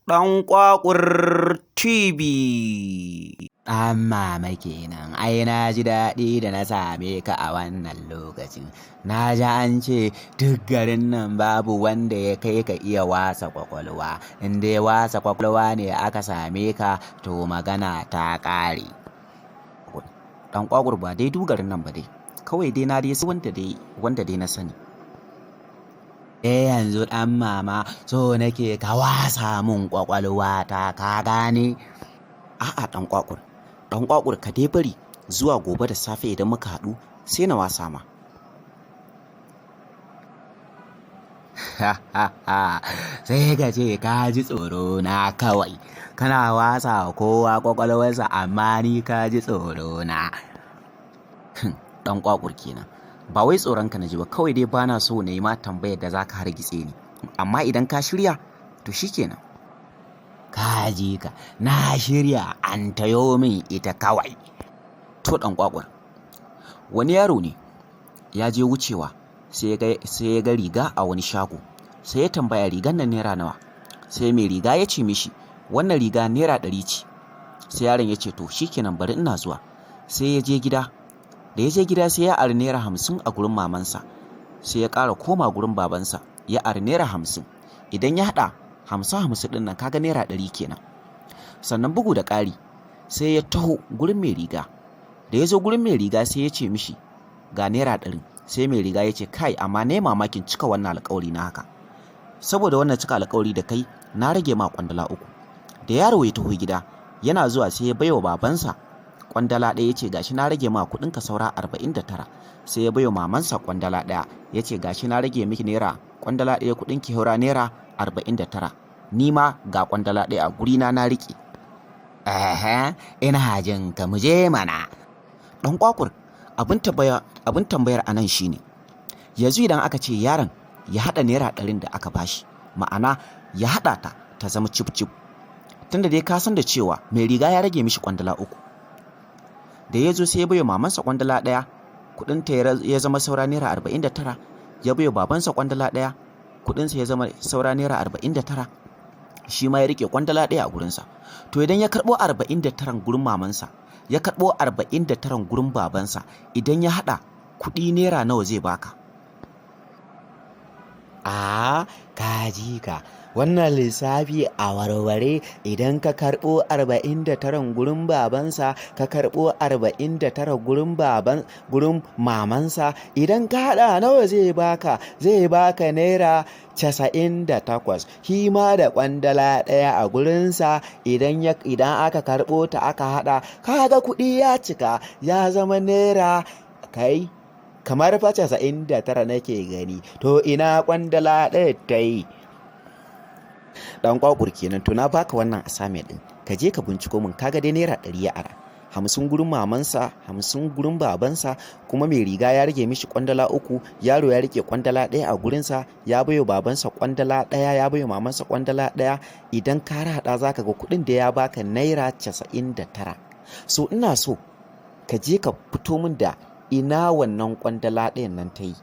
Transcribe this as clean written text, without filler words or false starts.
Ɗan Ƙwaƙur TV. Ɗan mama kenan, ai na ji daɗi da na same ka a wannan lokacin. Na ji an ce duk garin nan babu wanda ya kai ka iya wasa ƙwaƙwalwa. In dai wasa ƙwaƙwalwa ne aka same ka, to magana ta ƙare. Ɗan Ƙwaƙur ba dai duk garin nan ba dai, kawai dai na dai su wanda dai na sani. Yanzu ɗan mama so nake ka wasa mun ƙwaƙwalwa ta, ka gane? A'a ɗan Ƙwaƙur ka dai bari zuwa gobe da safe idan muka haɗu sai na wasa ma. Sai ka ce ka ji tsoro na kawai, kana wasa kowa ƙwaƙwalwarsa amma ni ka ji tsoro na. Ɗan Ƙwaƙur kenan, ba wai tsoronka na ji ba, kawai dai bana so na yi ma tambayar da za ka hargitse ni, amma idan ka shirya to shikenan. Ka ji ka, na shirya, an tayo min ita kawai. To ɗan Ƙwaƙur, wani yaro ne ya je wucewa sai ya ga riga a wani shago, sai ya tambaya rigan nan naira nawa, sai mai riga ya ce mishi wannan riga naira 100 ce. Sai yaron ya ce to shikenan bari ina zuwa. Sai ya je gida, da ya je gida sai ya ari naira 50 a gurin mamansa, sai ya ƙara koma gurin babansa ya ari naira 50. Idan ya haɗa 50 ɗin nan kaga naira 100 kenan. Sannan bugu da ƙari sai ya taho gurin mai riga, da ya zo gurin mai riga sai ya ce mishi ga naira 100. Sai mai riga ya ce kai, amma ne mamakin cika wannan alƙawari na haka, saboda wannan cika alƙawari da kai na rage ma kwandala 3. Da yaro ya taho gida yana zuwa sai ya baiwa babansa kwandala 1, ya ce gashi na rage ma kuɗinka saura 49. Sai ya baiwa mamansa kwandala 1, ya ce gashi na rage miki naira kwandala 1 kuɗinki saura naira 49. Ni ma ga kwandala 1 a gurina na riƙe. Ina jin ka, mu je mana. Ɗan Ƙwaƙur, abin tambayar anan shine, yanzu idan aka ce yaron ya haɗa naira 100 da aka bashi, ma'ana ya haɗa ta zama cif-cif, tunda dai ka san da cewa mai riga ya rage mishi kwandala 3. Da ya zo sai ya bayo mamansa kwandala 1, kuɗinta ya zama saura naira 49. Ya bayo babansa kwandala 1, kuɗinsa ya zama saura naira 49. Shi ma ya rike kwandala 1 a gurinsa. To idan ya karɓo 49 gurin mamansa, ya karɓo 49 gurin babansa, idan ya haɗa kuɗi naira nawa zai baka? Ka ji ka, wannan lissafi a warware. Idan ka karɓo 49 gurin babansa, ka karɓo 49 gurin mamansa, idan ka haɗa nawa zai baka? Zai baka naira 98. Shi ma da kwandala 1 a gurinsa, idan aka karɓo ta aka haɗa, kaga kuɗi ya cika, ya zama naira kai kamar fa 99 nake gani. To ina kwandala 1 ta yi? Ɗan Ƙwaƙur kenan, to na baka wannan assignment ɗin, ka je ka binciko min, kaga dai naira 100 ya ara, 50 gurin mamansa, 50 gurin babansa, kuma mai riga ya rage mishi kwandala 3, yaro ya rike kwandala 1 a gurinsa, ya bayo babansa kwandala 1, ya bayo mamansa kwandala 1. Idan ka haɗa zaka ga kuɗin da ya baka naira 99. So ina so ka je ka fito min da ina wannan kwandala 1 nan ta yi.